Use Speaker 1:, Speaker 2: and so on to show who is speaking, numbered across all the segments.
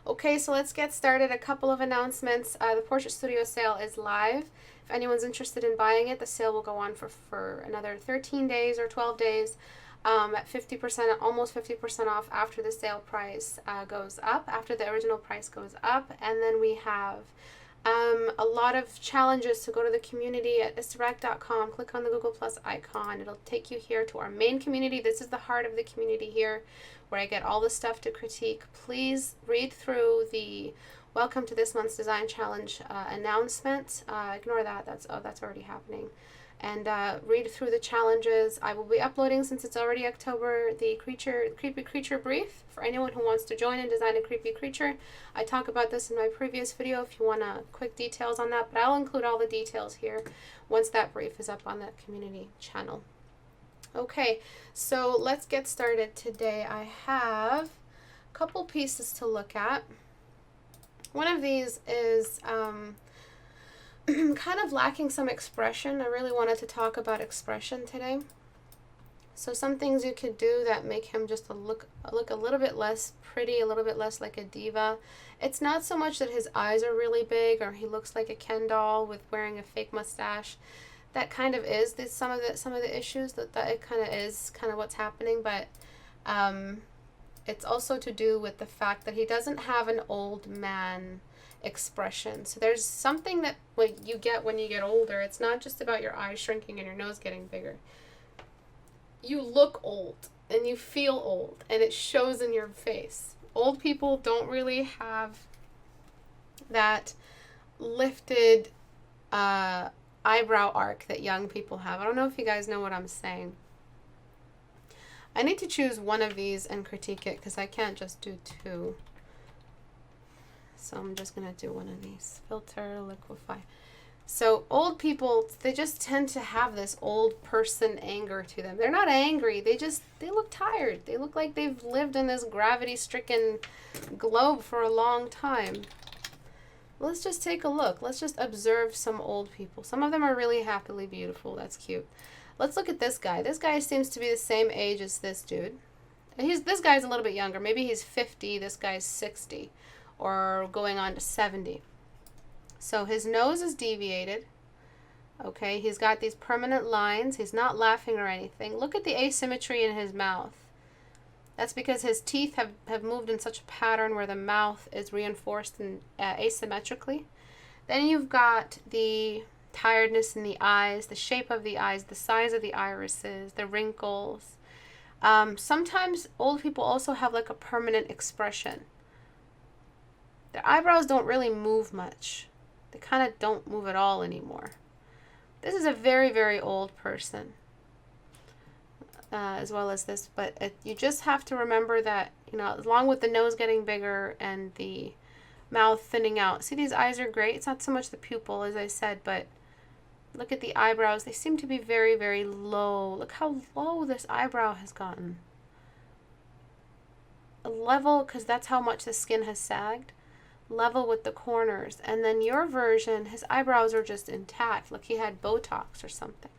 Speaker 1: Okay, so let's get started. A couple of announcements. The Portrait Studio sale is live. If anyone's interested in buying it, the sale will go on for another 13 days or 12 days at 50%, almost 50% off after the sale price goes up, after the original price goes up. And then we have a lot of challenges. So go to the community at Istebrak.com, click on the Google Plus icon. It'll take you here to our main community. This is the heart of the community here, where I get all the stuff to critique. Please read through the Welcome to this month's Design Challenge announcement. Ignore that. That's already happening. And read through the challenges. I will be uploading, since it's already October, the creepy creature brief for anyone who wants to join and design a creepy creature. I talk about this in my previous video if you want quick details on that, but I'll include all the details here once that brief is up on that community channel. Okay, so let's get started today. I have a couple pieces to look at. One of these is kind of lacking some expression. I really wanted to talk about expression today. So some things you could do that make him just look a little bit less pretty, a little bit less like a diva. It's not so much that his eyes are really big or he looks like a Ken doll with wearing a fake mustache. That kind of is some of the issues, that it kind of is what's happening, but it's also to do with the fact that he doesn't have an old man expression. So there's something that you get when you get older. It's not just about your eyes shrinking and your nose getting bigger. You look old and you feel old, and it shows in your face. Old people don't really have that lifted eyebrow arc that young people have. I don't know if you guys know what I'm saying. I need to choose one of these and critique it because I can't just do two. So I'm just going to do one of these. Filter, liquefy. So old people, they just tend to have this old person anger to them. They're not angry. They look tired. They look like they've lived in this gravity-stricken globe for a long time. Let's just take a look. Let's just observe some old people. Some of them are really happily beautiful. That's cute. Let's look at this guy. This guy seems to be the same age as this dude. And this guy's a little bit younger. Maybe he's 50. This guy's 60. Or going on to 70. So his nose is deviated. Okay, he's got these permanent lines. He's not laughing or anything. Look at the asymmetry in his mouth. That's because his teeth have moved in such a pattern where the mouth is reinforced asymmetrically. Then you've got the tiredness in the eyes, the shape of the eyes, the size of the irises, the wrinkles. Sometimes old people also have like a permanent expression. Their eyebrows don't really move much. They kind of don't move at all anymore. This is a very, very old person, as well as this. But you just have to remember that, along with the nose getting bigger and the mouth thinning out. See, these eyes are great. It's not so much the pupil, as I said, but look at the eyebrows. They seem to be very, very low. Look how low this eyebrow has gotten. A level, because that's how much the skin has sagged. Level with the corners. And then your version, his eyebrows are just intact, like he had Botox or something.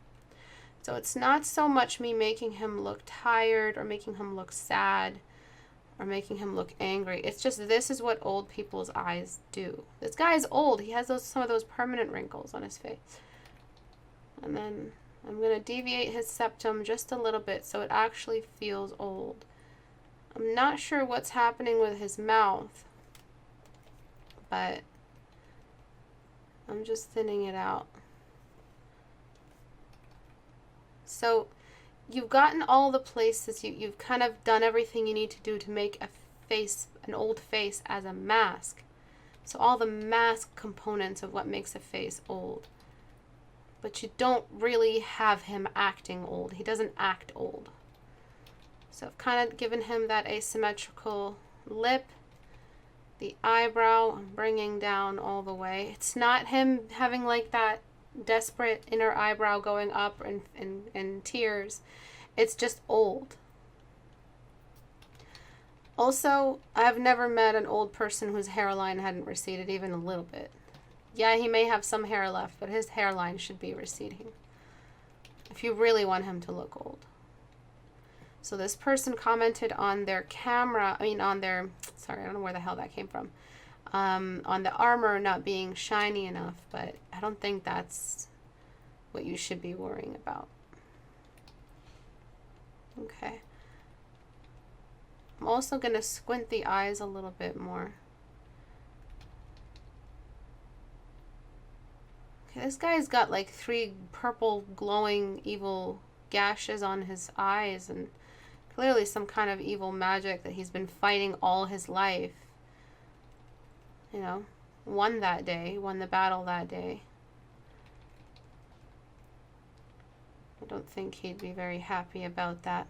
Speaker 1: So it's not so much me making him look tired or making him look sad or making him look angry. It's just this is what old people's eyes do. This guy is old. He has some of those permanent wrinkles on his face. And then I'm going to deviate his septum just a little bit so it actually feels old. I'm not sure what's happening with his mouth, but I'm just thinning it out. So you've gotten all the places, you've kind of done everything you need to do to make an old face as a mask. So all the mask components of what makes a face old. But you don't really have him acting old. He doesn't act old. So I've kind of given him that asymmetrical lip. The eyebrow, I'm bringing down all the way. It's not him having like that desperate inner eyebrow going up in tears. It's just old. Also, I've never met an old person whose hairline hadn't receded even a little bit. Yeah, he may have some hair left, but his hairline should be receding if you really want him to look old. So this person commented on their camera, on their, sorry, I don't know where the hell that came from, on the Armour not being shiny enough, but I don't think that's what you should be worrying about. Okay. I'm also going to squint the eyes a little bit more. Okay, this guy's got like 3 purple glowing evil gashes on his eyes, and clearly some kind of evil magic that he's been fighting all his life. You know, won the battle that day. I don't think he'd be very happy about that.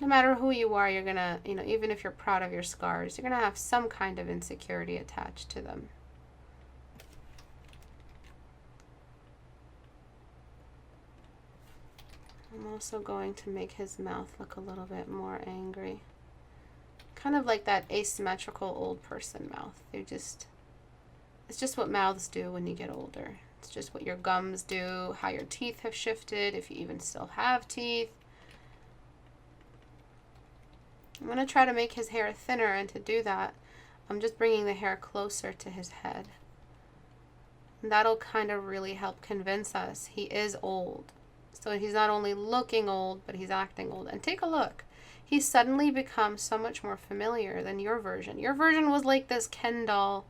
Speaker 1: No matter who you are, you're gonna, even if you're proud of your scars, you're gonna have some kind of insecurity attached to them. I'm also going to make his mouth look a little bit more angry. Kind of like that asymmetrical old person mouth. It's just what mouths do when you get older. It's just what your gums do, how your teeth have shifted, if you even still have teeth. I'm going to try to make his hair thinner, and to do that, I'm just bringing the hair closer to his head. And that'll kind of really help convince us he is old. So he's not only looking old, but he's acting old. And take a look. He's suddenly become so much more familiar than your version. Your version was like this Ken doll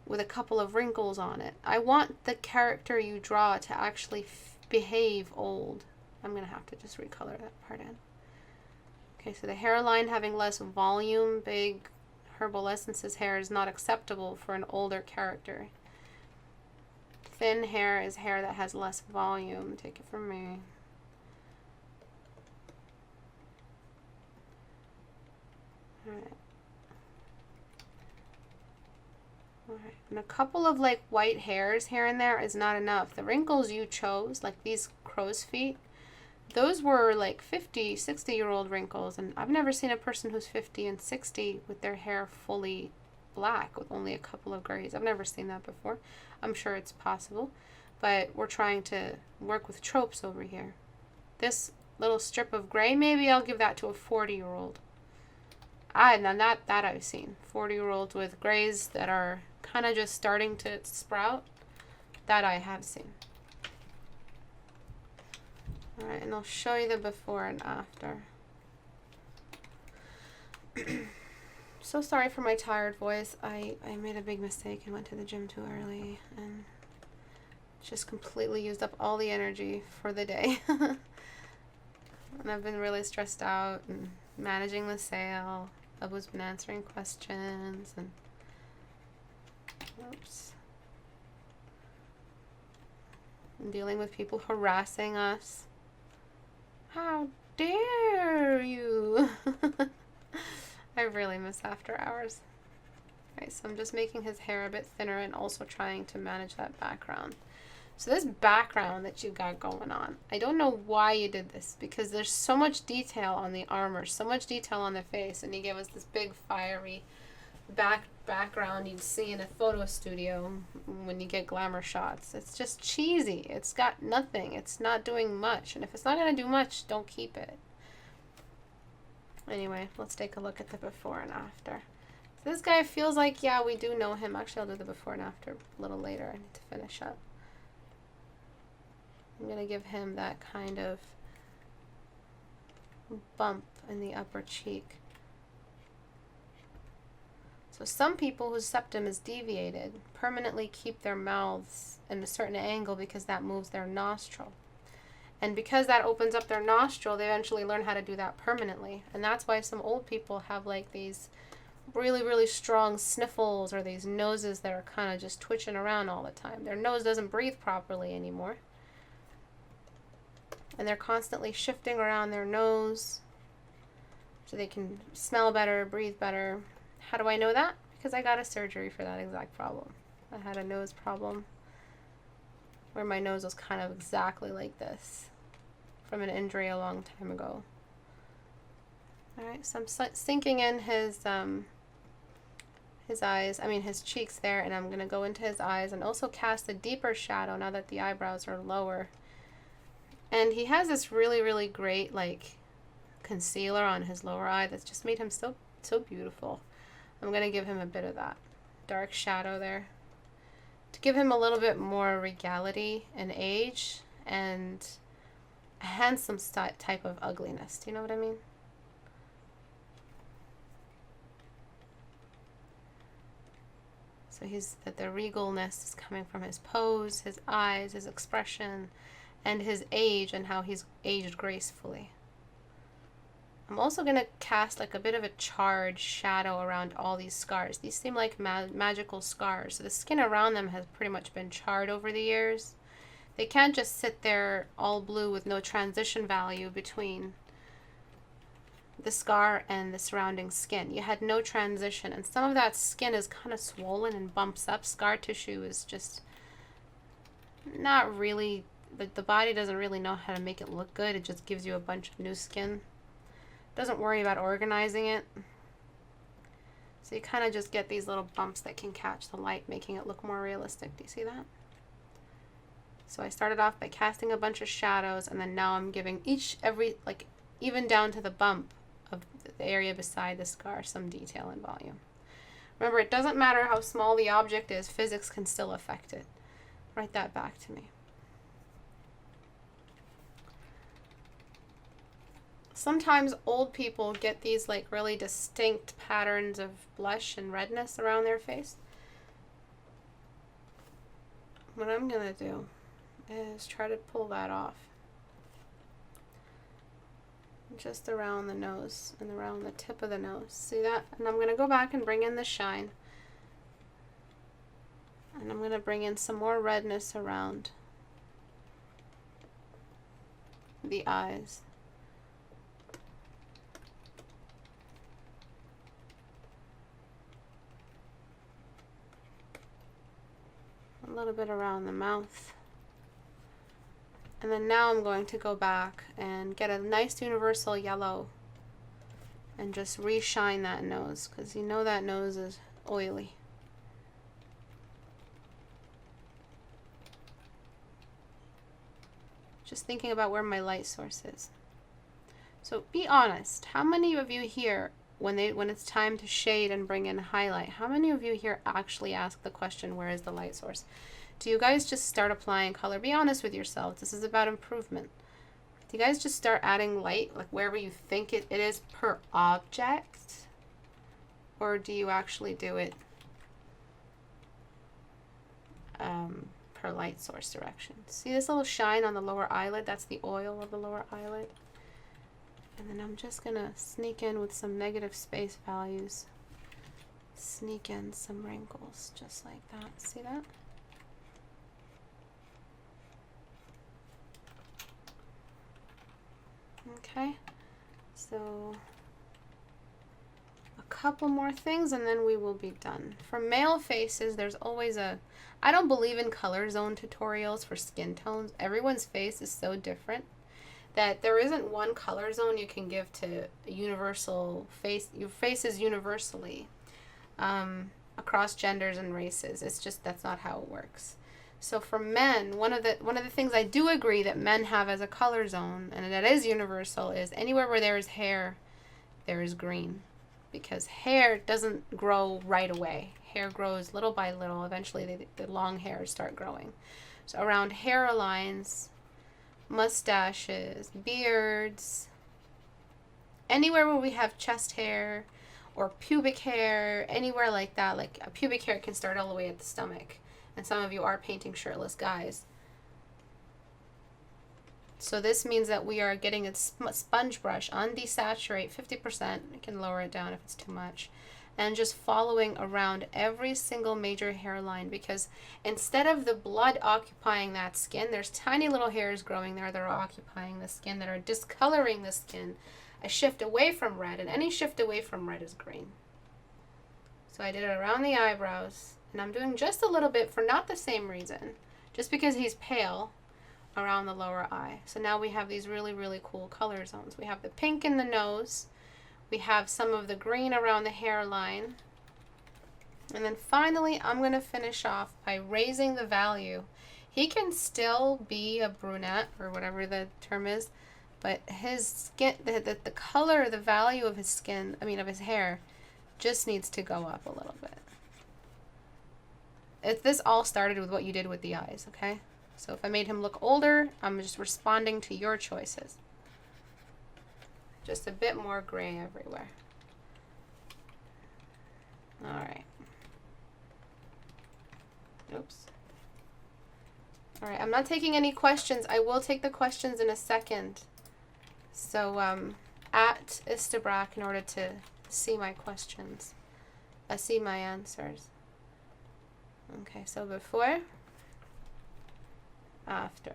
Speaker 1: with a couple of wrinkles on it. I want the character you draw to actually behave old. I'm going to have to just recolor that part in. Okay, so the hairline having less volume, big Herbal Essences hair is not acceptable for an older character. Thin hair is hair that has less volume. Take it from me. Alright. Alright. And a couple of like white hairs here and there is not enough. The wrinkles you chose, like these crow's feet, those were like 50, 60-year-old wrinkles. And I've never seen a person who's 50 and 60 with their hair fully black with only a couple of grays. I've never seen that before. I'm sure it's possible, but we're trying to work with tropes over here. This little strip of gray, maybe I'll give that to a 40-year-old. Now that I've seen. 40-year-olds with grays that are kind of just starting to sprout. That I have seen. Alright, and I'll show you the before and after. So sorry for my tired voice. I made a big mistake and went to the gym too early and just completely used up all the energy for the day. And I've been really stressed out and managing the sale. I've been answering questions and oops. And dealing with people harassing us. How dare you? I really miss after hours. Okay, so I'm just making his hair a bit thinner and also trying to manage that background. So this background that you got going on, I don't know why you did this, because there's so much detail on the armor, so much detail on the face, and you gave us this big fiery background you'd see in a photo studio when you get glamour shots. It's just cheesy. It's got nothing. It's not doing much, and if it's not going to do much, don't keep it. Anyway, let's take a look at the before and after. So this guy feels like, yeah, we do know him. Actually, I'll do the before and after a little later. I need to finish up. I'm going to give him that kind of bump in the upper cheek. So some people whose septum is deviated permanently keep their mouths in a certain angle because that moves their nostril. And because that opens up their nostril, they eventually learn how to do that permanently. And that's why some old people have like these really, really strong sniffles or these noses that are kind of just twitching around all the time. Their nose doesn't breathe properly anymore. And they're constantly shifting around their nose so they can smell better, breathe better. How do I know that? Because I got a surgery for that exact problem. I had a nose problem where my nose was kind of exactly like this from an injury a long time ago. Alright, so I'm sinking in his eyes, his cheeks there, and I'm going to go into his eyes and also cast a deeper shadow now that the eyebrows are lower. And he has this really, really great, like, concealer on his lower eye that's just made him so beautiful. I'm going to give him a bit of that dark shadow there to give him a little bit more regality and age and a handsome type of ugliness. Do you know what I mean? So the regalness is coming from his pose, his eyes, his expression, and his age, and how he's aged gracefully. I'm also going to cast like a bit of a charred shadow around all these scars. These seem like magical scars. So the skin around them has pretty much been charred over the years. They can't just sit there all blue with no transition value between the scar and the surrounding skin. You had no transition, and some of that skin is kind of swollen and bumps up. Scar tissue is just not really, the body doesn't really know how to make it look good. It just gives you a bunch of new skin. Doesn't worry about organizing it. So you kind of just get these little bumps that can catch the light, making it look more realistic. Do you see that? So I started off by casting a bunch of shadows, and then now I'm giving like even down to the bump of the area beside the scar, some detail and volume. Remember, it doesn't matter how small the object is, physics can still affect it. Write that back to me. Sometimes old people get these like really distinct patterns of blush and redness around their face. What I'm gonna do is try to pull that off. Just around the nose and around the tip of the nose. See that? And I'm gonna go back and bring in the shine. And I'm gonna bring in some more redness around the eyes. A little bit around the mouth. And then now I'm going to go back and get a nice universal yellow and just re-shine that nose, because you know that nose is oily. Just thinking about where my light source is. So be honest, how many of you here, when it's time to shade and bring in highlight, how many of you here actually ask the question, where is the light source? Do you guys just start applying color? Be honest with yourselves. This is about improvement. Do you guys just start adding light, like wherever you think it is per object? Or do you actually do it per light source direction? See this little shine on the lower eyelid? That's the oil of the lower eyelid. And then I'm just going to sneak in with some negative space values. Sneak in some wrinkles, just like that. See that? Okay, so a couple more things and then we will be done. For male faces, there's always I don't believe in color zone tutorials for skin tones. Everyone's face is so different that there isn't one color zone you can give to a universal face. Your face is universally across genders and races. It's just, that's not how it works. So for men, one of the things I do agree that men have as a color zone, and that is universal, is anywhere where there is hair, there is green. Because hair doesn't grow right away. Hair grows little by little. Eventually the long hairs start growing. So around hairlines, mustaches, beards, anywhere where we have chest hair or pubic hair, anywhere like that, like a pubic hair can start all the way at the stomach. And some of you are painting shirtless guys. So this means that we are getting a sponge brush, undesaturate 50%. You can lower it down if it's too much. And just following around every single major hairline, because instead of the blood occupying that skin, there's tiny little hairs growing there that are occupying the skin, that are discoloring the skin. A shift away from red, and any shift away from red is green. So I did it around the eyebrows. And I'm doing just a little bit for not the same reason, just because he's pale, around the lower eye. So now we have these really, really cool color zones. We have the pink in the nose. We have some of the green around the hairline. And then finally, I'm going to finish off by raising the value. He can still be a brunette, or whatever the term is, But his skin, the color, the value of his skin, I mean of his hair, just needs to go up a little bit. This all started with what you did with the eyes, okay? So if I made him look older, I'm just responding to your choices. Just a bit more gray everywhere. All right. Oops. All right, I'm not taking any questions. I will take the questions in a second. So at Istebrak in order to see my questions. See my answers. Okay, so before, after.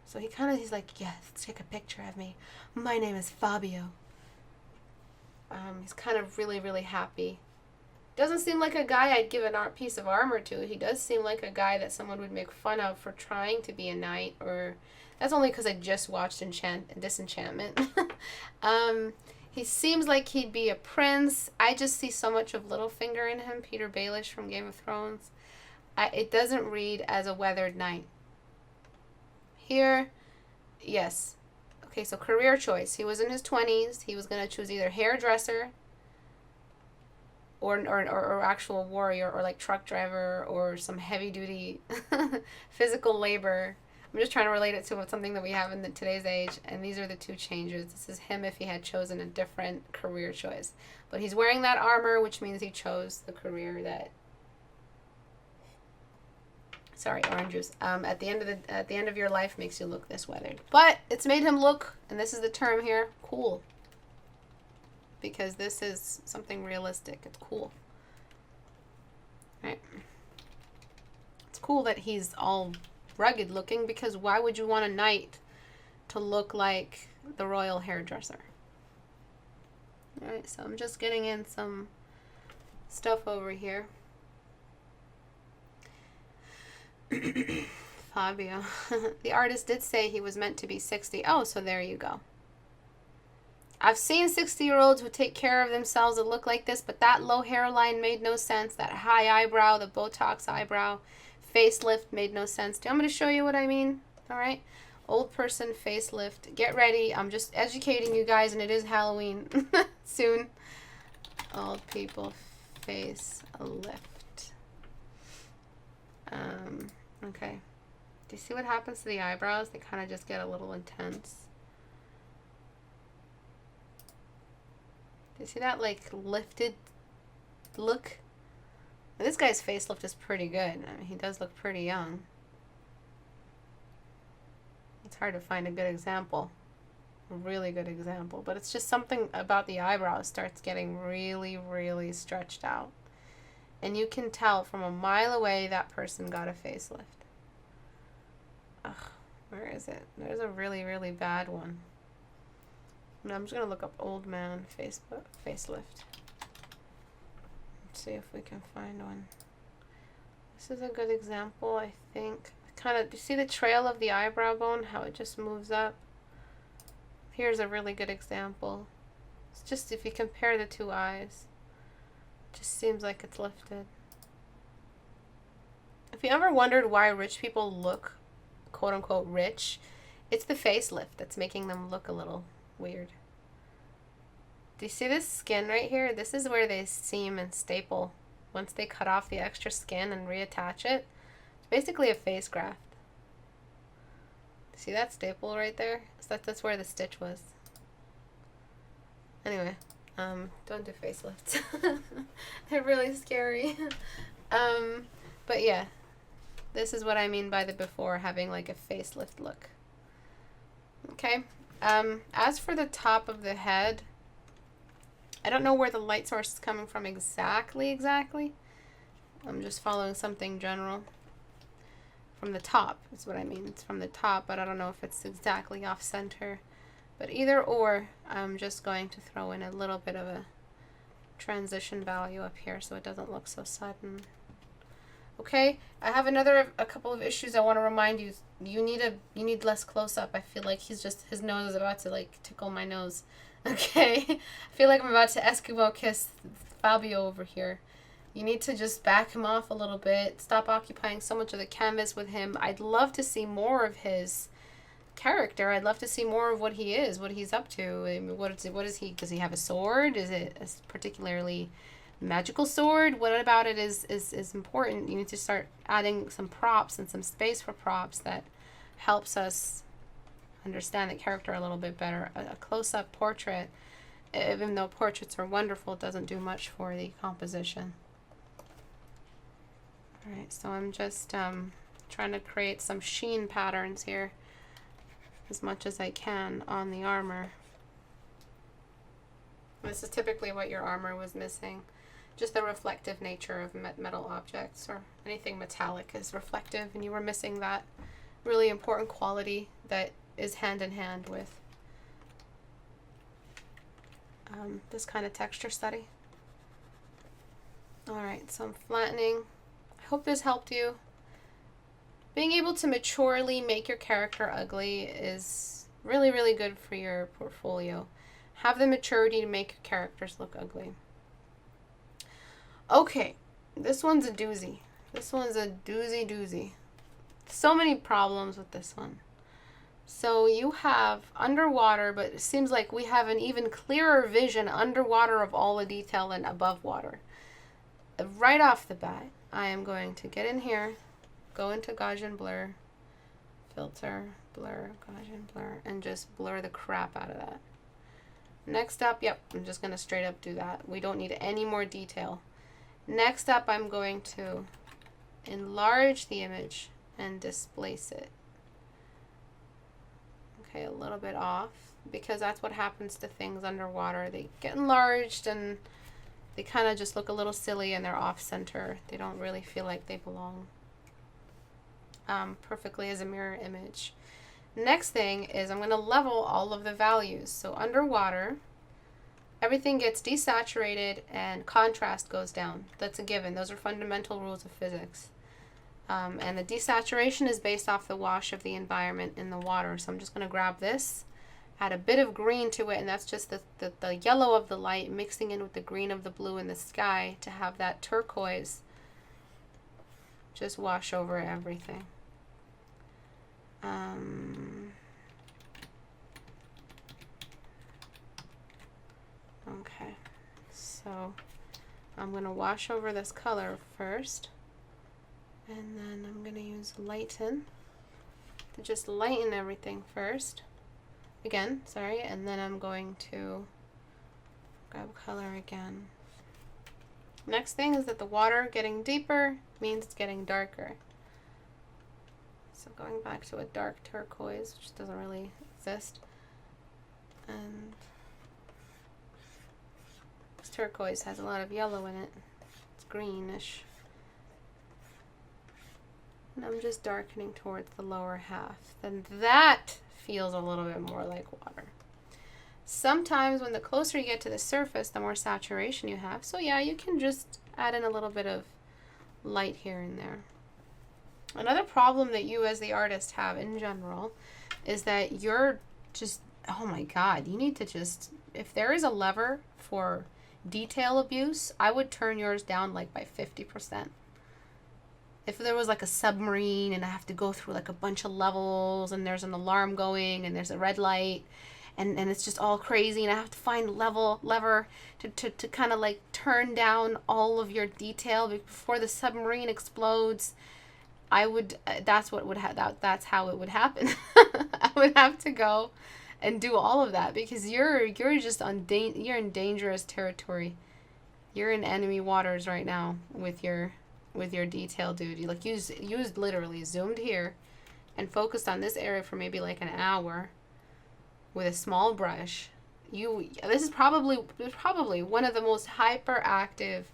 Speaker 1: So he's like, yes, let's take a picture of me. My name is Fabio. He's kind of really, really happy. Doesn't seem like a guy I'd give a piece of armor to. He does seem like a guy that someone would make fun of for trying to be a knight, or that's only because I just watched Disenchantment. He seems like he'd be a prince. I just see so much of Littlefinger in him, Peter Baelish from Game of Thrones. It doesn't read as a weathered knight. Here, yes. Okay, so career choice. He was in his 20s. He was going to choose either hairdresser or actual warrior, or like truck driver, or some heavy duty physical labor. I'm just trying to relate it to something that we have in today's age, and these are the two changes. This is him if he had chosen a different career choice. But he's wearing that armor, which means he chose the career that... Sorry, orange juice. At the end of your life makes you look this weathered. But it's made him look, and this is the term here, cool. Because this is something realistic. It's cool. Right? It's cool that he's all rugged looking, because why would you want a knight to look like the royal hairdresser? Alright, so I'm just getting in some stuff over here. Fabio. The artist did say he was meant to be 60. Oh, so there you go. I've seen 60-year-olds who take care of themselves that look like this, but that low hairline made no sense. That high eyebrow, the Botox eyebrow, facelift made no sense. Do you want me to show you what I mean? All right. Old person facelift. Get ready. I'm just educating you guys, and it is Halloween soon. Old people facelift. Okay. Do you see what happens to the eyebrows? They kind of just get a little intense. Do you see that, like, lifted look? This guy's facelift is pretty good. I mean, he does look pretty young. It's hard to find a good example. A really good example. But it's just something about the eyebrows starts getting really, really stretched out. And you can tell from a mile away that person got a facelift. Ugh, where is it? There's a really, really bad one. I'm just going to look up old man facelift. Let's see if we can find one. This is a good example, I think. Kind of, do you see the trail of the eyebrow bone? How it just moves up? Here's a really good example. It's just if you compare the two eyes. It just seems like it's lifted. If you ever wondered why rich people look quote-unquote rich, it's the facelift that's making them look a little weird. Do you see this skin right here? This is where they seam and staple once they cut off the extra skin and reattach it. It's basically a face graft. See that staple right there? So that's where the stitch was. Anyway, don't do facelifts. They're really scary. But yeah, this is what I mean by the before having like a facelift look. Okay. As for the top of the head, I don't know where the light source is coming from exactly. I'm just following something general. From the top is what I mean. It's from the top, but I don't know if it's exactly off center. But either or, I'm just going to throw in a little bit of a transition value up here so it doesn't look so sudden. Okay, I have a couple of issues I want to remind you. You need less close up. I feel like his nose is about to like tickle my nose. Okay, I feel like I'm about to Eskimo kiss Fabio over here. You need to just back him off a little bit. Stop occupying so much of the canvas with him. I'd love to see more of his character. I'd love to see more of what he is, what he's up to. I mean, what is he? Does he have a sword? Is it a particularly magical sword? What about it is important? You need to start adding some props and some space for props that helps us understand the character a little bit better. A close-up portrait, even though portraits are wonderful, doesn't do much for the composition. All right, so I'm just trying to create some sheen patterns here as much as I can on the armor. This is typically what your armor was missing. Just the reflective nature of metal objects, or anything metallic is reflective, and you were missing that really important quality that is hand in hand with this kind of texture study. Alright, so I'm flattening. I hope this helped you. Being able to maturely make your character ugly is really, really good for your portfolio. Have the maturity to make your characters look ugly. Okay, this one's a doozy. This one's a doozy. So many problems with this one. So you have underwater, but it seems like we have an even clearer vision underwater of all the detail than above water. Right off the bat, I am going to get in here, go into Gaussian blur, filter, blur, Gaussian blur, and just blur the crap out of that. Next up, yep, I'm just going to straight up do that. We don't need any more detail. Next up, I'm going to enlarge the image and displace it. Okay, a little bit off, because that's what happens to things underwater. They get enlarged and they kind of just look a little silly, and they're off center. They don't really feel like they belong perfectly as a mirror image. Next thing is I'm going to level all of the values. So underwater, everything gets desaturated and contrast goes down. That's a given. Those are fundamental rules of physics. And the desaturation is based off the wash of the environment in the water. So I'm just going to grab this, add a bit of green to it, and that's just the yellow of the light mixing in with the green of the blue in the sky to have that turquoise just wash over everything. Okay, so I'm going to wash over this color first. And then I'm going to use lighten to just lighten everything first. Again, sorry. And then I'm going to grab color again. Next thing is that the water getting deeper means it's getting darker. So going back to a dark turquoise, which doesn't really exist. And this turquoise has a lot of yellow in it. It's greenish. And I'm just darkening towards the lower half. Then that feels a little bit more like water. Sometimes when the closer you get to the surface, the more saturation you have. So yeah, you can just add in a little bit of light here and there. Another problem that you as the artist have in general is that you're just, oh my God, you need to just, if there is a lever for detail abuse, I would turn yours down like by 50%. If there was like a submarine and I have to go through like a bunch of levels and there's an alarm going and there's a red light and it's just all crazy and I have to find lever to kind of like turn down all of your detail before the submarine explodes, I would, that's how it would happen. I would have to go and do all of that because you're just you're in dangerous territory. You're in enemy waters right now with your detail, dude. You literally zoomed here and focused on this area for maybe like an hour with a small brush. This is probably one of the most hyperactive,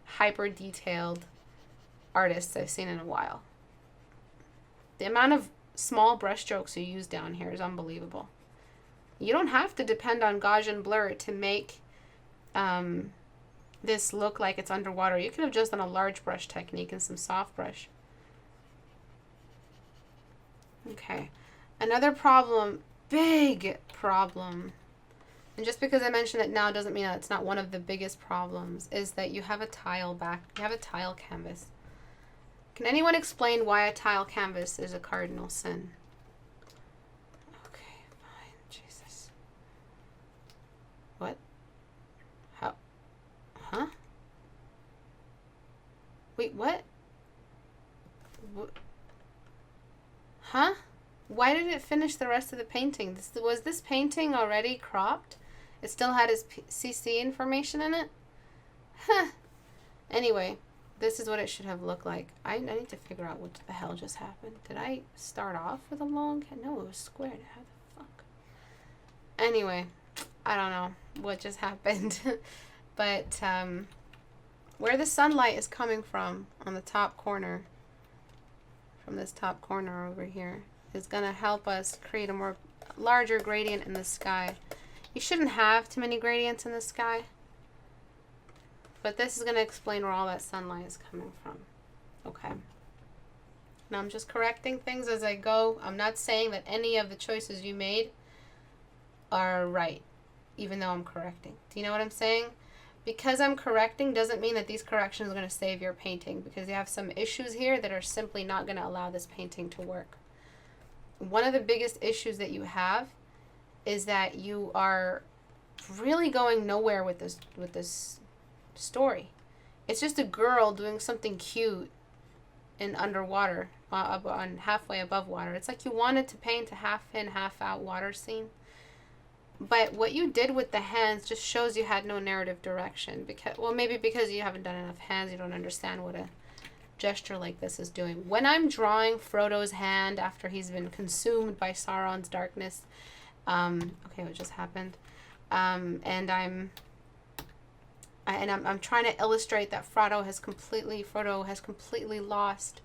Speaker 1: hyper detailed artists I've seen in a while. The amount of small brush strokes you use down here is unbelievable. You don't have to depend on Gaussian blur to make this look like it's underwater. You could have just done a large brush technique and some soft brush. Okay, another problem, big problem, and just because I mention it now doesn't mean that it's not one of the biggest problems, is that you have a tile canvas. Can anyone explain why a tile canvas is a cardinal sin? What? How? Huh? Wait, what? Huh? Why did it finish the rest of the painting? Was this painting already cropped? It still had his CC information in it? Huh. Anyway, this is what it should have looked like. I need to figure out what the hell just happened. Did I start off with a long head? No, it was squared. How the fuck? Anyway, I don't know what just happened. But where the sunlight is coming from on the top corner, from this top corner over here, is going to help us create a more larger gradient in the sky. You shouldn't have too many gradients in the sky, but this is going to explain where all that sunlight is coming from. Okay. Now I'm just correcting things as I go. I'm not saying that any of the choices you made are right, even though I'm correcting. Do you know what I'm saying? Because I'm correcting doesn't mean that these corrections are going to save your painting, because you have some issues here that are simply not going to allow this painting to work. One of the biggest issues that you have is that you are really going nowhere with this story. It's just a girl doing something cute in underwater, on halfway above water. It's like you wanted to paint a half in, half out water scene. But what you did with the hands just shows you had no narrative direction. Because, well, maybe because you haven't done enough hands, you don't understand what a gesture like this is doing. When I'm drawing Frodo's hand after he's been consumed by Sauron's darkness, okay, what just happened? And I'm trying to illustrate that Frodo has completely lost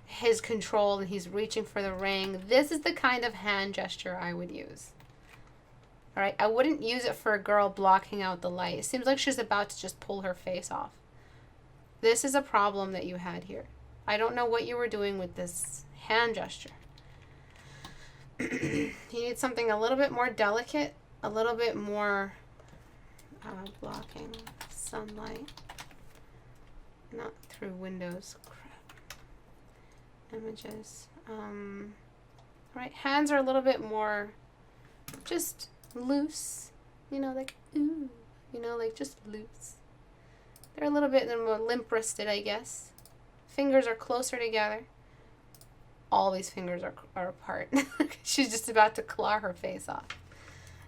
Speaker 1: his control and he's reaching for the ring. This is the kind of hand gesture I would use. All right, I wouldn't use it for a girl blocking out the light. It seems like she's about to just pull her face off. This is a problem that you had here. I don't know what you were doing with this hand gesture. You need something a little bit more delicate, a little bit more blocking sunlight. Not through windows. Crap. Images. Right, hands are a little bit more just loose, you know, like ooh, you know, like just loose. They're a little bit more limp-wristed, I guess. Fingers are closer together. All these fingers are apart. She's just about to claw her face off.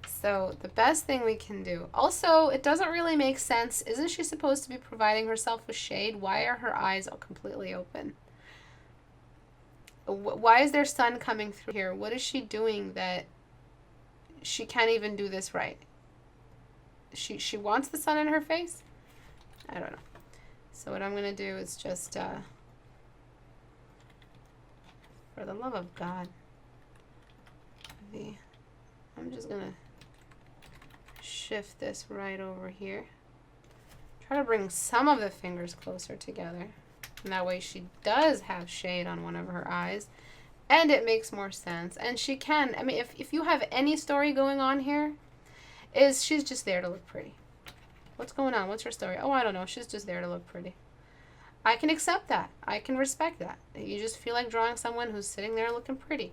Speaker 1: So the best thing we can do. Also, it doesn't really make sense. Isn't she supposed to be providing herself with shade? Why are her eyes all completely open? Why is there sun coming through here? What is she doing that she can't even do this right? She wants the sun in her face? I don't know. So what I'm going to do is just, for the love of God, I'm just going to shift this right over here. Try to bring some of the fingers closer together. And that way she does have shade on one of her eyes. And it makes more sense. And she can, I mean, if you have any story going on here, is she's just there to look pretty. What's going on? What's her story? Oh, I don't know. She's just there to look pretty. I can accept that. I can respect that. You just feel like drawing someone who's sitting there looking pretty.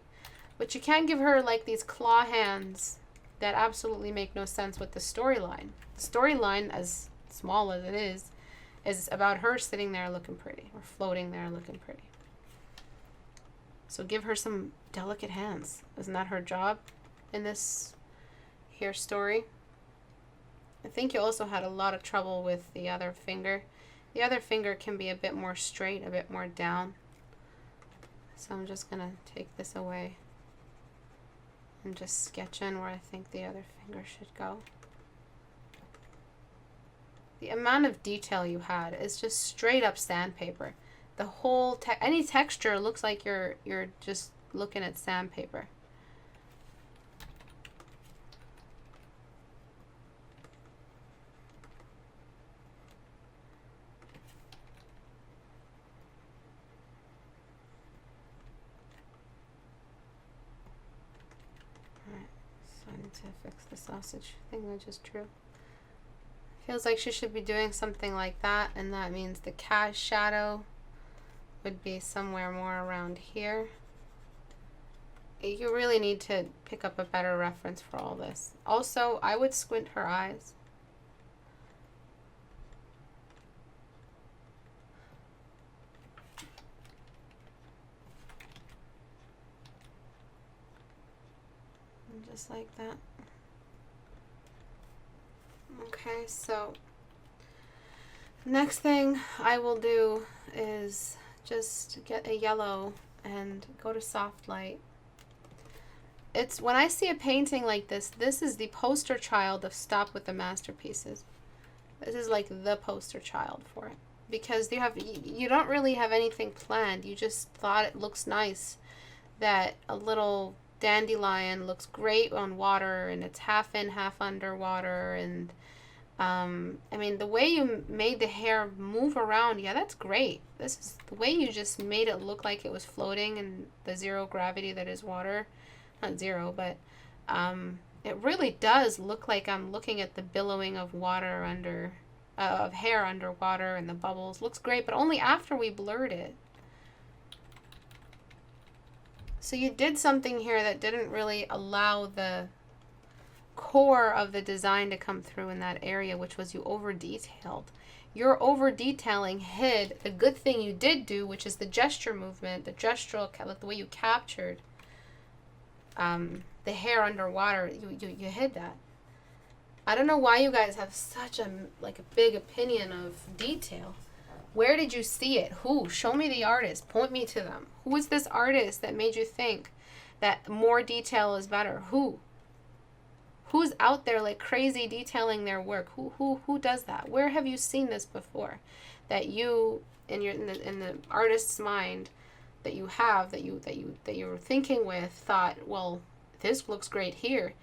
Speaker 1: But you can't give her like these claw hands that absolutely make no sense with the storyline. The storyline, as small as it is about her sitting there looking pretty or floating there looking pretty. So give her some delicate hands. Isn't that her job in this here story? I think you also had a lot of trouble with the other finger. The other finger can be a bit more straight, a bit more down. So I'm just going to take this away and just sketch in where I think the other finger should go. The amount of detail you had is just straight up sandpaper. The whole any texture looks like you're just looking at sandpaper. Alright, so I need to fix the sausage thing I just drew. Feels like she should be doing something like that, and that means the cat shadow would be somewhere more around here. You really need to pick up a better reference for all this. Also, I would squint her eyes. Just like that. Okay, so next thing I will do is just get a yellow and go to soft light. It's when I see a painting like this is the poster child of stop with the masterpieces. This is like the poster child for it, because you don't really have anything planned. You just thought it looks nice that a little dandelion looks great on water, and it's half in, half underwater, and I mean, the way you made the hair move around, yeah, that's great. This is the way you just made it look like it was floating in the zero gravity that is water. Not zero, but it really does look like I'm looking at the billowing of water of hair underwater, and the bubbles. Looks great, but only after we blurred it. So you did something here that didn't really allow the core of the design to come through in that area, which was you over detailed. Your over detailing hid the good thing you did do, which is the gesture movement, the gestural, the way you captured the hair underwater. You hid that. I don't know why you guys have such a big opinion of detail. Where did you see it? Who? Show me the artist. Point me to them. Who is this artist that made you think that more detail is better? Who? Who's out there like crazy detailing their work? Who does that? Where have you seen this before? That you in the artist's mind that you have that you're thinking with thought, well, this looks great here.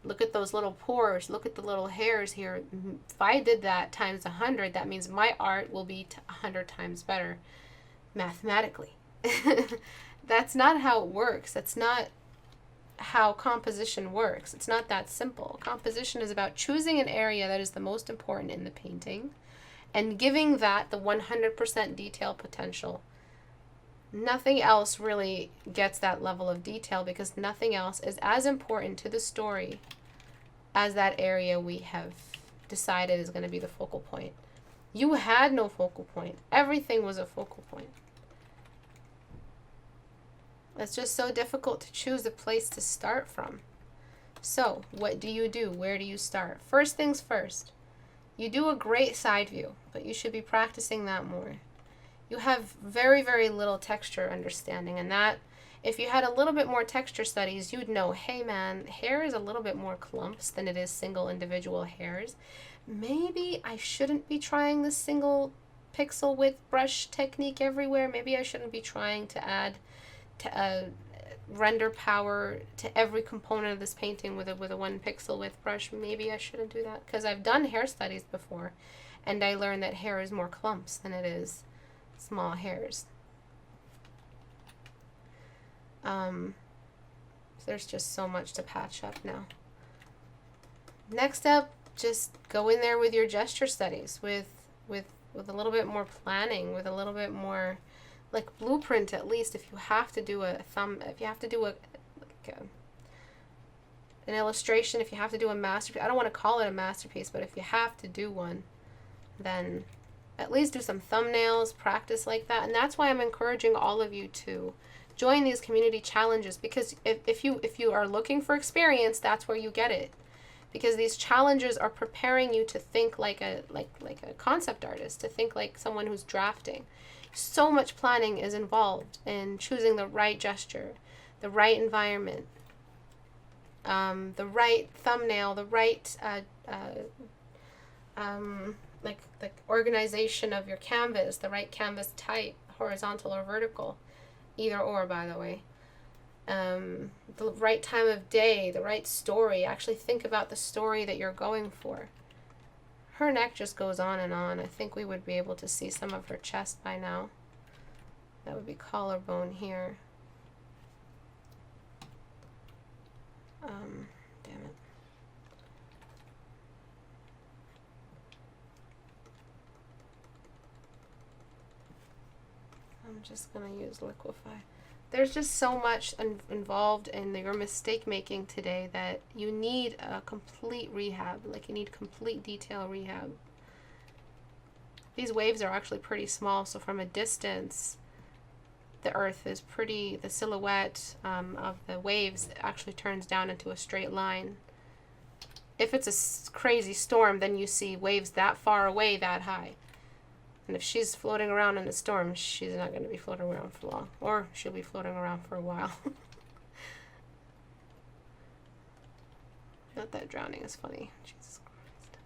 Speaker 1: Look at those little pores. Look at the little hairs here. If I did that times 100, that means my art will be 100 times better mathematically. That's not how it works. That's not how composition works. It's not that simple. Composition is about choosing an area that is the most important in the painting and giving that the 100% detail potential. Nothing else really gets that level of detail, because nothing else is as important to the story as that area we have decided is going to be the focal point. You had no focal point. Everything was a focal point. It's just so difficult to choose a place to start from. So, what do you do? Where do you start? First things first. You do a great side view, but you should be practicing that more. You have very, very little texture understanding, and that, if you had a little bit more texture studies, you'd know, hey man, hair is a little bit more clumps than it is single individual hairs. Maybe I shouldn't be trying the single pixel width brush technique everywhere. Maybe I shouldn't be trying to add render power to every component of this painting with a 1 pixel width brush. Maybe I shouldn't do that, because I've done hair studies before, and I learned that hair is more clumps than it is small hairs. So there's just so much to patch up now. Next up, just go in there with your gesture studies, with a little bit more planning, with a little bit more like blueprint, at least. If you have to do if you have to do an illustration, if you have to do a masterpiece, I don't want to call it a masterpiece, but if you have to do one, then at least do some thumbnails, practice like that. And that's why I'm encouraging all of you to join these community challenges, because if you are looking for experience, that's where you get it. Because these challenges are preparing you to think like a concept artist, to think like someone who's drafting. So much planning is involved in choosing the right gesture, the right environment, the right thumbnail, the right like organization of your canvas, the right canvas type, horizontal or vertical, either or, by the way. The right time of day, the right story. Actually think about the story that you're going for. Her neck just goes on and on. I think we would be able to see some of her chest by now. That would be collarbone here. Damn it. I'm just going to use liquify. there's just so much involved in your mistake making today that you need a complete rehab. Like, you need complete detail rehab. These waves are actually pretty small, so from a distance, the earth is pretty, the silhouette of the waves actually turns down into a straight line. If it's a crazy storm, then you see waves that far away, that high. And if she's floating around in a storm, she's not going to be floating around for long. Or she'll be floating around for a while. Not that drowning is funny. Jesus Christ.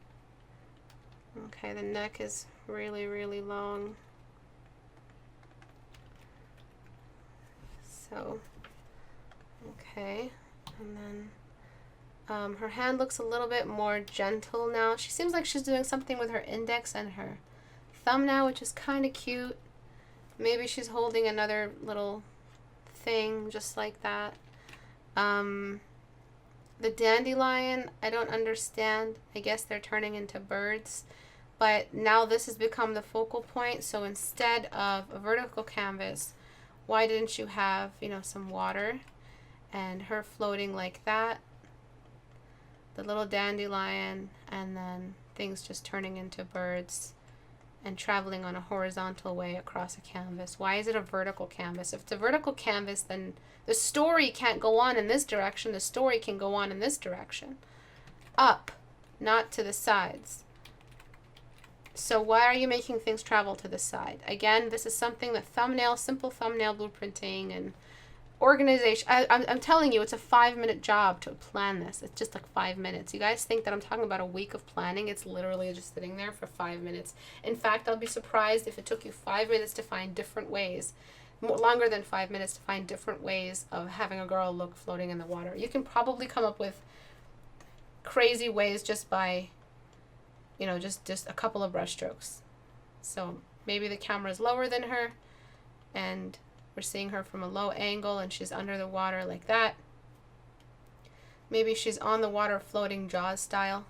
Speaker 1: Okay, the neck is really, really long. So, okay. And then her hand looks a little bit more gentle now. She seems like she's doing something with her index and her thumb now, which is kind of cute. Maybe she's holding another little thing just like that. The dandelion, I don't understand. I guess they're turning into birds. But now this has become the focal point. So instead of a vertical canvas, why didn't you have, you know, some water and her floating like that? The little dandelion, and then things just turning into birds and traveling on a horizontal way across a canvas. Why is it a vertical canvas? If it's a vertical canvas, then the story can't go on in this direction. The story can go on in this direction. Up, not to the sides. So why are you making things travel to the side? Again, this is something that simple thumbnail blueprinting and organization. I'm telling you, it's a 5-minute job to plan this. It's just like 5 minutes. You guys think that I'm talking about a week of planning? It's literally just sitting there for 5 minutes. In fact, I'll be surprised if it took you 5 minutes to find different ways, longer than 5 minutes to find different ways of having a girl look floating in the water. You can probably come up with crazy ways just by, you know, just a couple of brush strokes. So maybe the camera is lower than her and we're seeing her from a low angle and she's under the water like that. Maybe she's on the water floating Jaws style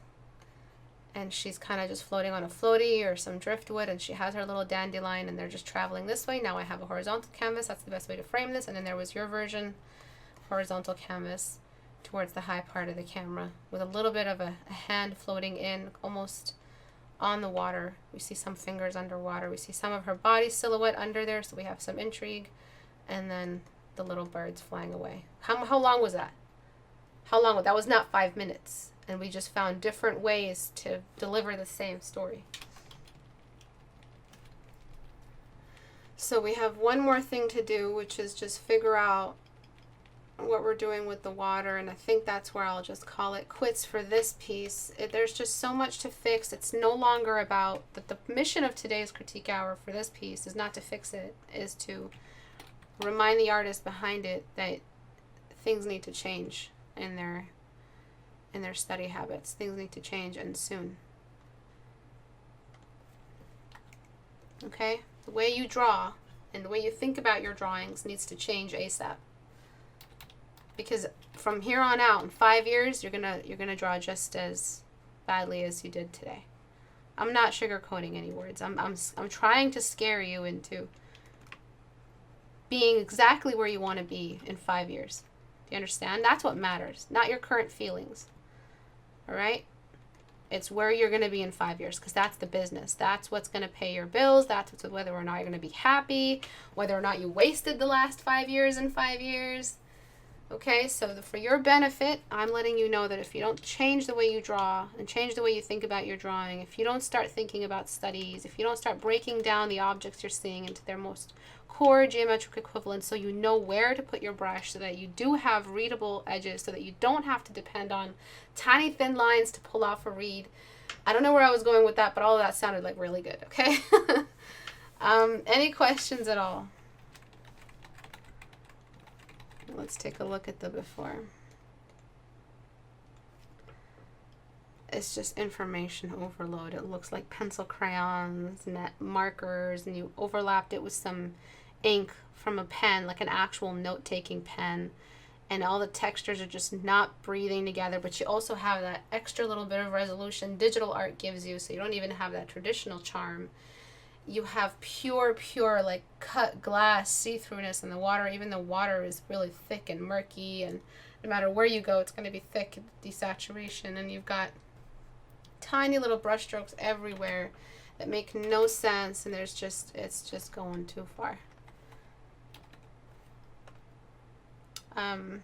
Speaker 1: and she's kind of just floating on a floaty or some driftwood, and she has her little dandelion and they're just traveling this way. Now I have a horizontal canvas. That's the best way to frame this. And then there was your version, horizontal canvas towards the high part of the camera with a little bit of a hand floating in almost on the water. We see some fingers underwater. We see some of her body silhouette under there, so we have some intrigue. And then the little birds flying away. How long was that? How long? That was not 5 minutes. And we just found different ways to deliver the same story. So we have one more thing to do, which is just figure out what we're doing with the water, and I think that's where I'll just call it quits for this piece. There's just so much to fix. It's no longer about the mission of today's critique hour for this piece is not to fix it, is to remind the artist behind it that things need to change in their study habits. Things need to change, and soon. Okay? The way you draw and the way you think about your drawings needs to change ASAP. Because from here on out, in 5 years, you're gonna draw just as badly as you did today. I'm not sugarcoating any words. I'm trying to scare you into being exactly where you want to be in 5 years. Do you understand? That's what matters, not your current feelings. All right? It's where you're going to be in 5 years, because that's the business. That's what's going to pay your bills. That's whether or not you're going to be happy, whether or not you wasted the last 5 years in 5 years. Okay, so for your benefit, I'm letting you know that if you don't change the way you draw and change the way you think about your drawing, if you don't start thinking about studies, if you don't start breaking down the objects you're seeing into their most core geometric equivalents so you know where to put your brush, so that you do have readable edges, so that you don't have to depend on tiny thin lines to pull off a read. I don't know where I was going with that, but all of that sounded like really good, okay? Any questions at all? Let's take a look at the before. It's just information overload. It looks like pencil crayons and markers, and you overlapped it with some ink from a pen, like an actual note-taking pen, and all the textures are just not breathing together, but you also have that extra little bit of resolution digital art gives you, so you don't even have that traditional charm. you have pure, like cut glass see-throughness in the water. Even the water is really thick and murky, and no matter where you go, it's going to be thick desaturation. And you've got tiny little brush strokes everywhere that make no sense, and it's just going too far. I'm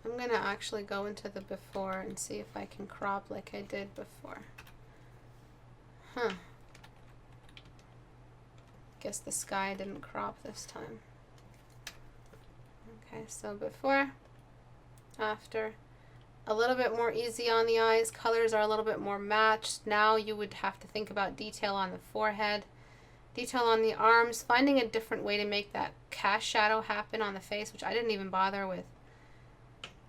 Speaker 1: going to actually go into the before and see if I can crop like I did before. Guess the sky didn't crop this time. Okay, so before, after, a little bit more easy on the eyes. Colors are a little bit more matched. Now you would have to think about detail on the forehead, detail on the arms, finding a different way to make that cast shadow happen on the face, which I didn't even bother with.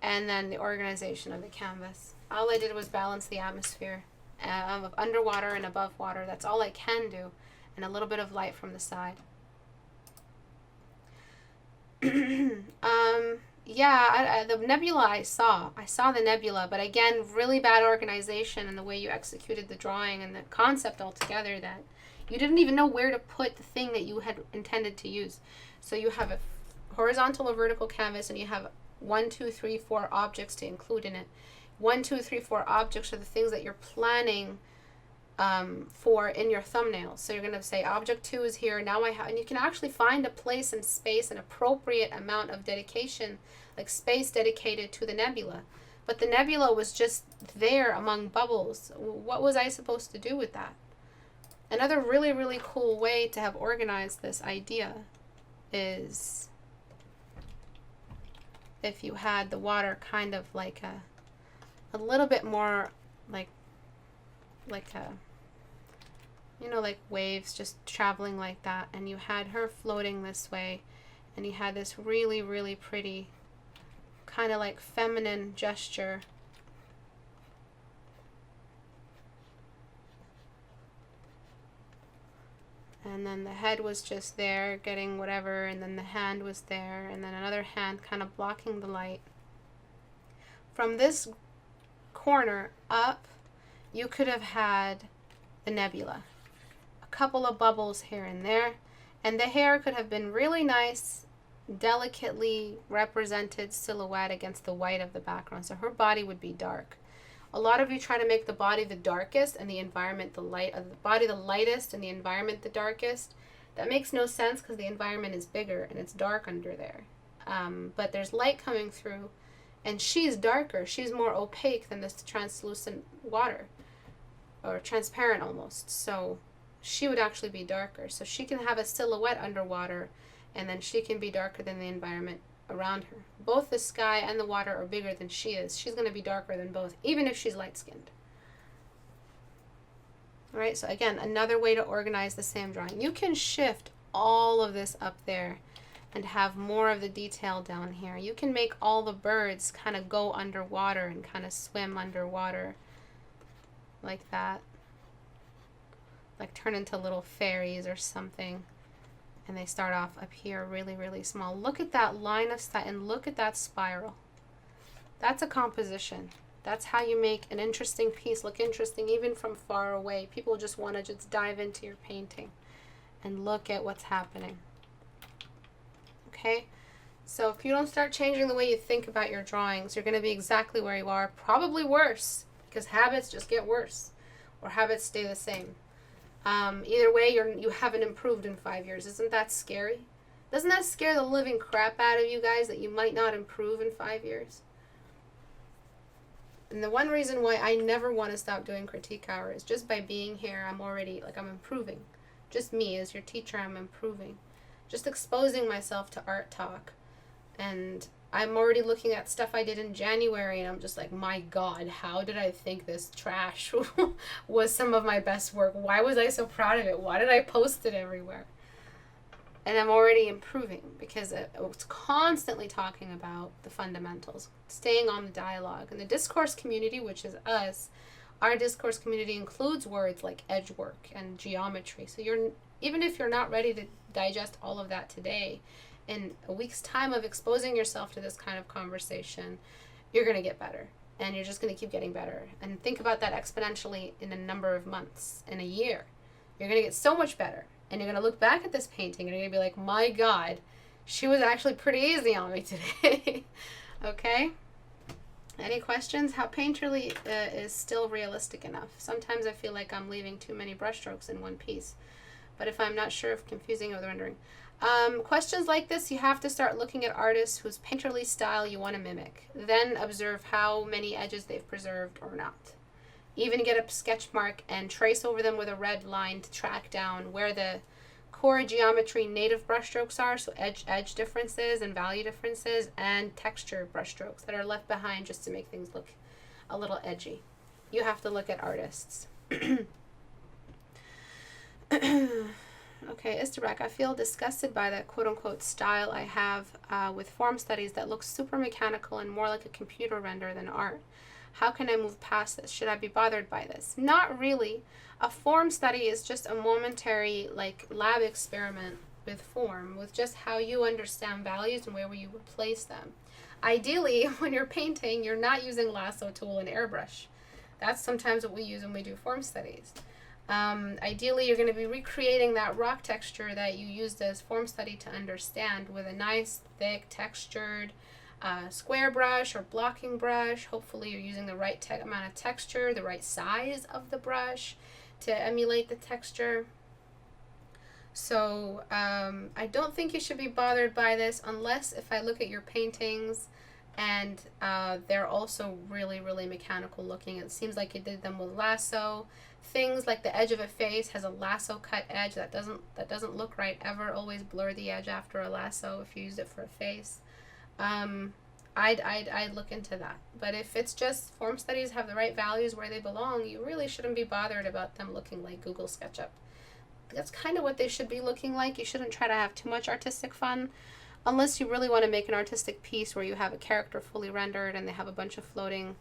Speaker 1: And then the organization of the canvas. All I did was balance the atmosphere of underwater and above water. That's all I can do. And a little bit of light from the side. Yeah, the nebula I saw the nebula, but again, really bad organization in the way you executed the drawing and the concept altogether, that you didn't even know where to put the thing that you had intended to use. So you have a horizontal or vertical canvas, and you have 1, 2, 3, 4 objects to include in it. 1, 2, 3, 4 objects are the things that you're planning for in your thumbnail. So you're going to say object 2 is here. Now and you can actually find a place and space, an appropriate amount of dedication, like space dedicated to the nebula. But the nebula was just there among bubbles. What was I supposed to do with that? Another really, really cool way to have organized this idea is if you had the water kind of like a little bit more like a, you know, like waves just traveling like that, and you had her floating this way, and you had this really, really pretty kind of like feminine gesture. And then the head was just there getting whatever, and then the hand was there, and then another hand kind of blocking the light. From this corner up, you could have had the nebula. A couple of bubbles here and there, and the hair could have been really nice, delicately represented silhouette against the white of the background. So her body would be dark. A lot of you try to make the body the darkest and the environment the light, the body the lightest and the environment the darkest. That makes no sense because the environment is bigger and it's dark under there. But there's light coming through, and she's darker. She's more opaque than this translucent water, or transparent almost. So she would actually be darker. So she can have a silhouette underwater, and then she can be darker than the environment around her. Both the sky and the water are bigger than she is. She's going to be darker than both, even if she's light-skinned. All right, so again, another way to organize the same drawing. You can shift all of this up there and have more of the detail down here. You can make all the birds kind of go underwater and kind of swim underwater like that. Like turn into little fairies or something. And they start off up here really, really small. Look at that line of sight and look at that spiral. That's a composition. That's how you make an interesting piece look interesting even from far away. People just want to just dive into your painting and look at what's happening. Okay? So if you don't start changing the way you think about your drawings, you're going to be exactly where you are, probably worse, because habits just get worse or habits stay the same. Either way, you haven't improved in 5 years. Isn't that scary? Doesn't that scare the living crap out of you guys that you might not improve in 5 years? And the one reason why I never want to stop doing Critique Hour is just by being here, I'm improving. Just me as your teacher, I'm improving. Just exposing myself to art talk. And I'm already looking at stuff I did in January, and I'm just like, my God, how did I think this trash was some of my best work? Why was I so proud of it? Why did I post it everywhere? And I'm already improving because I was constantly talking about the fundamentals, staying on the dialogue. And the discourse community, which is us, our discourse community includes words like edge work and geometry. So even if you're not ready to digest all of that today, in a week's time of exposing yourself to this kind of conversation, you're going to get better. And you're just going to keep getting better. And think about that exponentially in a number of months, in a year. You're going to get so much better. And you're going to look back at this painting and you're going to be like, my God, she was actually pretty easy on me today. Okay? Any questions? How painterly is still realistic enough? Sometimes I feel like I'm leaving too many brushstrokes in one piece. But if I'm not sure if confusing or the rendering. Questions like this, you have to start looking at artists whose painterly style you want to mimic. Then observe how many edges they've preserved or not. Even get a sketch mark and trace over them with a red line to track down where the core geometry native brushstrokes are, so edge differences and value differences, and texture brushstrokes that are left behind just to make things look a little edgy. You have to look at artists. Okay, Istebrak, I feel disgusted by that quote-unquote style I have with form studies that looks super mechanical and more like a computer render than art. How can I move past this? Should I be bothered by this? Not really. A form study is just a momentary lab experiment with form, with just how you understand values and where you would place them. Ideally, when you're painting, you're not using lasso tool and airbrush. That's sometimes what we use when we do form studies. Ideally, you're going to be recreating that rock texture that you used as form study to understand with a nice, thick, textured square brush or blocking brush. Hopefully, you're using the right amount of texture, the right size of the brush to emulate the texture. So, I don't think you should be bothered by this unless if I look at your paintings and they're also really, really mechanical looking. It seems like you did them with lasso. Things like the edge of a face has a lasso cut edge that doesn't look right ever. Always blur the edge after a lasso if you use it for a face. I'd look into that. But if it's just form studies have the right values where they belong, you really shouldn't be bothered about them looking like Google SketchUp. That's kind of what they should be looking like. You shouldn't try to have too much artistic fun unless you really want to make an artistic piece where you have a character fully rendered and they have a bunch of floating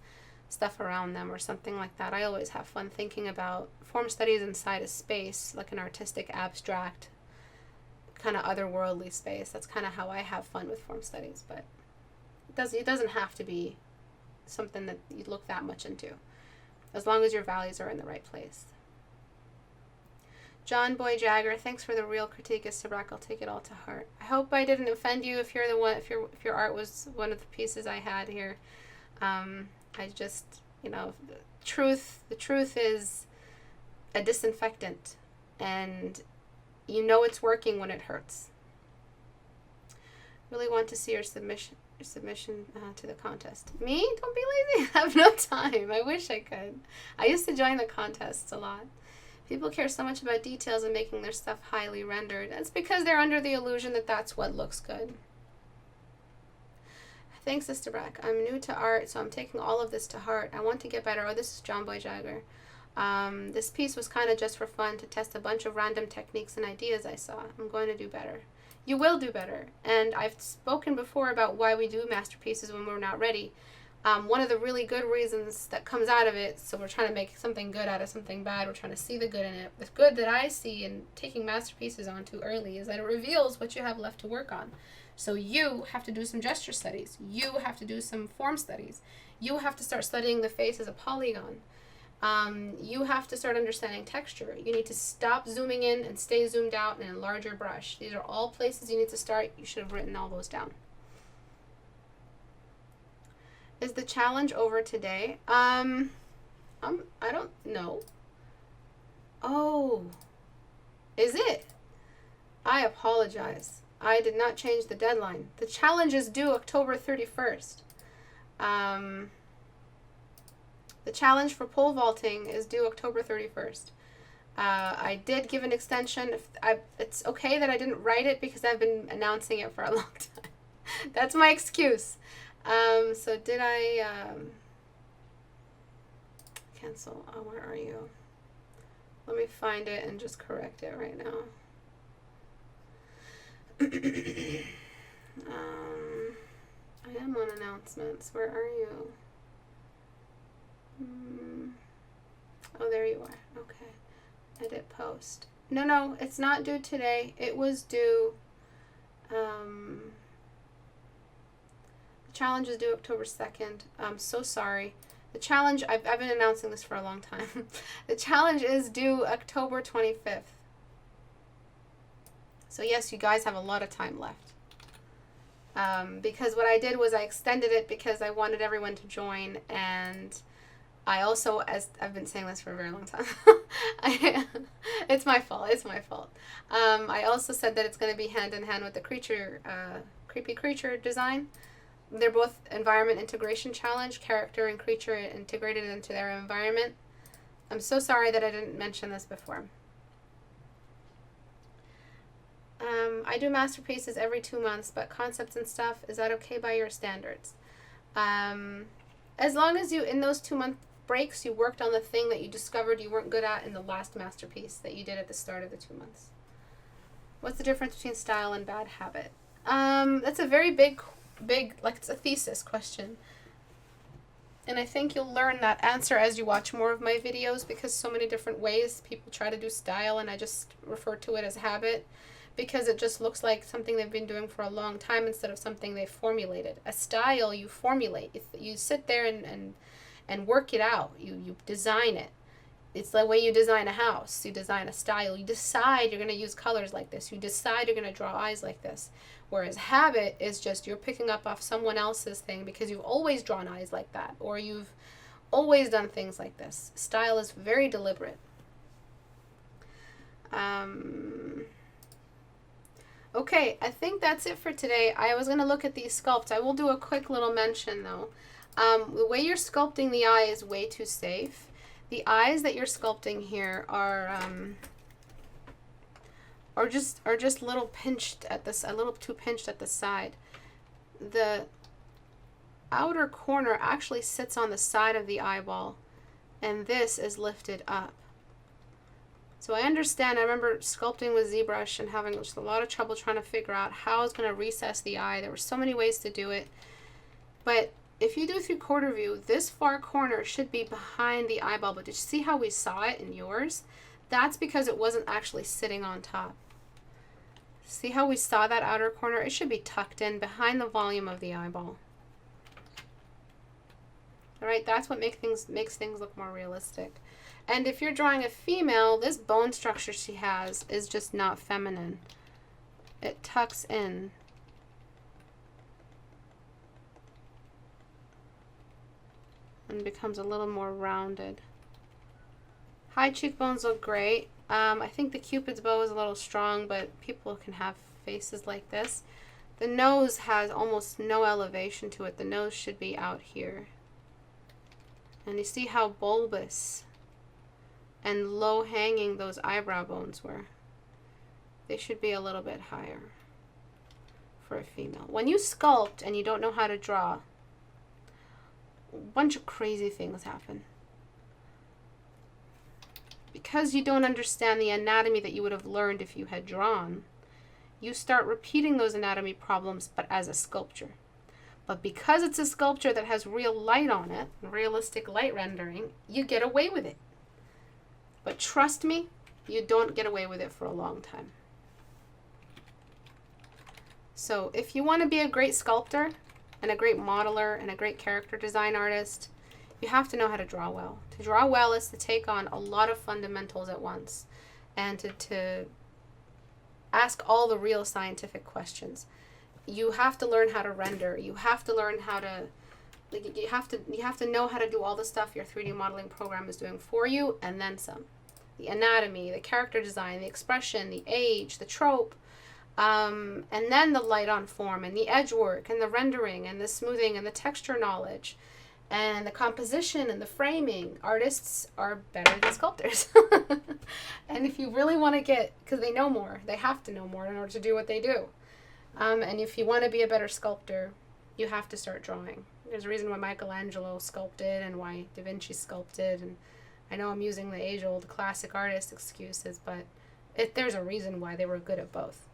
Speaker 1: stuff around them or something like that. I always have fun thinking about form studies inside a space, like an artistic, abstract, kind of otherworldly space. That's kind of how I have fun with form studies, but it doesn't have to be something that you look that much into, as long as your values are in the right place. John Boy Jagger, thanks for the real critique, Istebrak. I'll take it all to heart. I hope I didn't offend you if you're the one, if your art was one of the pieces I had here. I just, the truth is a disinfectant, and it's working when it hurts. Really want to see your submission to the contest. Me? Don't be lazy. I have no time. I wish I could. I used to join the contests a lot. People care so much about details and making their stuff highly rendered. That's because they're under the illusion that that's what looks good. Thanks, Istebrak. I'm new to art, so I'm taking all of this to heart. I want to get better. Oh, this is John Boy Jagger. This piece was kind of just for fun to test a bunch of random techniques and ideas I saw. I'm going to do better. You will do better. And I've spoken before about why we do masterpieces when we're not ready. One of the really good reasons that comes out of it, so we're trying to make something good out of something bad, we're trying to see the good in it. The good that I see in taking masterpieces on too early is that it reveals what you have left to work on. So you have to do some gesture studies. You have to do some form studies. You have to start studying the face as a polygon. You have to start understanding texture. You need to stop zooming in and stay zoomed out and enlarge your brush. These are all places you need to start. You should have written all those down. Is the challenge over today? I don't know. Oh, is it? I apologize. I did not change the deadline. The challenge is due October 31st. The challenge for pole vaulting is due October 31st. I did give an extension. It's okay that I didn't write it because I've been announcing it for a long time. That's my excuse. So did I cancel? Oh, where are you? Let me find it and just correct it right now. I am on announcements. Where are you? Oh, there you are. Okay. Edit post. No, it's not due today. It was due. The challenge is due October 2nd. I'm so sorry. The challenge, I've been announcing this for a long time. The challenge is due October 25th. So yes, you guys have a lot of time left. Because what I did was I extended it because I wanted everyone to join, and I also, as I've been saying this for a very long time, it's my fault. I also said that it's going to be hand in hand with the creature, creepy creature design. They're both environment integration challenge, character and creature integrated into their environment. I'm so sorry that I didn't mention this before. I do masterpieces every 2 months, but concepts and stuff, is that okay by your standards? As long as you, in those 2-month breaks, you worked on the thing that you discovered you weren't good at in the last masterpiece that you did at the start of the 2 months. What's the difference between style and bad habit? That's a very big, like it's a thesis question. And I think you'll learn that answer as you watch more of my videos, because so many different ways people try to do style, and I just refer to it as habit because it just looks like something they've been doing for a long time instead of something they formulated. A style you formulate. You sit there and work it out. You design it. It's the way you design a house. You design a style. You decide you're going to use colors like this. You decide you're going to draw eyes like this. Whereas habit is just you're picking up off someone else's thing because you've always drawn eyes like that, or you've always done things like this. Style is very deliberate. Okay, I think that's it for today. I was going to look at these sculpts. I will do a quick little mention though. The way you're sculpting the eye is way too safe. The eyes that you're sculpting here are just little pinched at this, a little too pinched at the side. The outer corner actually sits on the side of the eyeball, and this is lifted up. So I understand, I remember sculpting with ZBrush and having just a lot of trouble trying to figure out how I was going to recess the eye. There were so many ways to do it. But if you do 3/4 view, this far corner should be behind the eyeball. But did you see how we saw it in yours? That's because it wasn't actually sitting on top. See how we saw that outer corner? It should be tucked in behind the volume of the eyeball. All right, that's what makes things look more realistic. And if you're drawing a female, this bone structure she has is just not feminine. It tucks in. And becomes a little more rounded. High cheekbones look great. I think the Cupid's bow is a little strong, but people can have faces like this. The nose has almost no elevation to it. The nose should be out here. And you see how bulbous and low hanging those eyebrow bones were. They should be a little bit higher for a female. When you sculpt and you don't know how to draw, a bunch of crazy things happen. Because you don't understand the anatomy that you would have learned if you had drawn, you start repeating those anatomy problems, but as a sculpture. But because it's a sculpture that has real light on it, realistic light rendering, you get away with it. But trust me, you don't get away with it for a long time. So if you want to be a great sculptor and a great modeler and a great character design artist, you have to know how to draw well. To draw well is to take on a lot of fundamentals at once and to ask all the real scientific questions. You have to learn how to render. You have to learn how to, like, you have to know how to do all the stuff your 3D modeling program is doing for you, and then some. The anatomy, the character design, the expression, the age, the trope, and then the light on form and the edge work and the rendering and the smoothing and the texture knowledge and the composition and the framing. Artists are better than sculptors. And if you really want to get, because they know more, they have to know more in order to do what they do. And if you want to be a better sculptor, you have to start drawing. There's a reason why Michelangelo sculpted and why Da Vinci sculpted. And I know I'm using the age-old classic artist excuses, but there's a reason why they were good at both.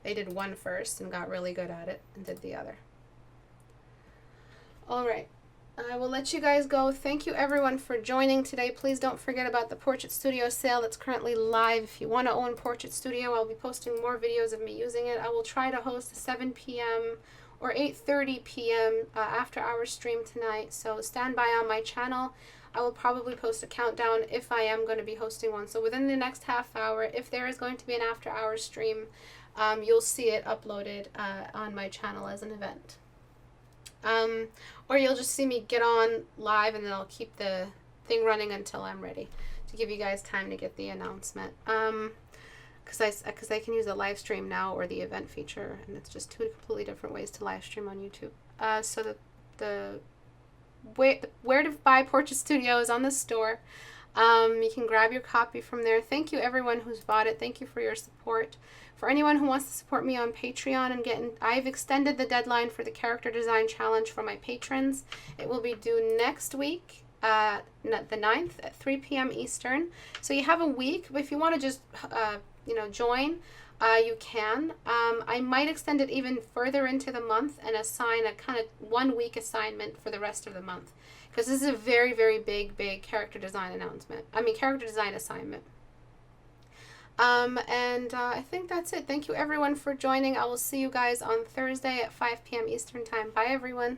Speaker 1: They did one first and got really good at it and did the other. All right. I will let you guys go. Thank you everyone for joining today. Please don't forget about the Portrait Studio sale that's currently live. If you want to own Portrait Studio, I'll be posting more videos of me using it. I will try to host a 7 p.m. or 8:30 p.m. After hour stream tonight. So stand by on my channel. I will probably post a countdown if I am going to be hosting one. So within the next half hour, if there is going to be an after hour stream, you'll see it uploaded on my channel as an event. Or you'll just see me get on live, and then I'll keep the thing running until I'm ready to give you guys time to get the announcement. Because I can use a live stream now or the event feature, and it's just two completely different ways to live stream on YouTube. So the where to buy Portrait Studio is on the store. You can grab your copy from there. Thank you everyone who's bought it. Thank you for your support. For anyone who wants to support me on Patreon and I've extended the deadline for the character design challenge for my patrons. It will be due next week, the 9th at 3 p.m. Eastern. So you have a week. If you want to just join, you can. I might extend it even further into the month and assign a kind of 1 week assignment for the rest of the month, because this is a very, very big character design character design assignment. I think that's it. Thank you everyone for joining. I will see you guys on Thursday at 5 p.m. Eastern time. Bye everyone.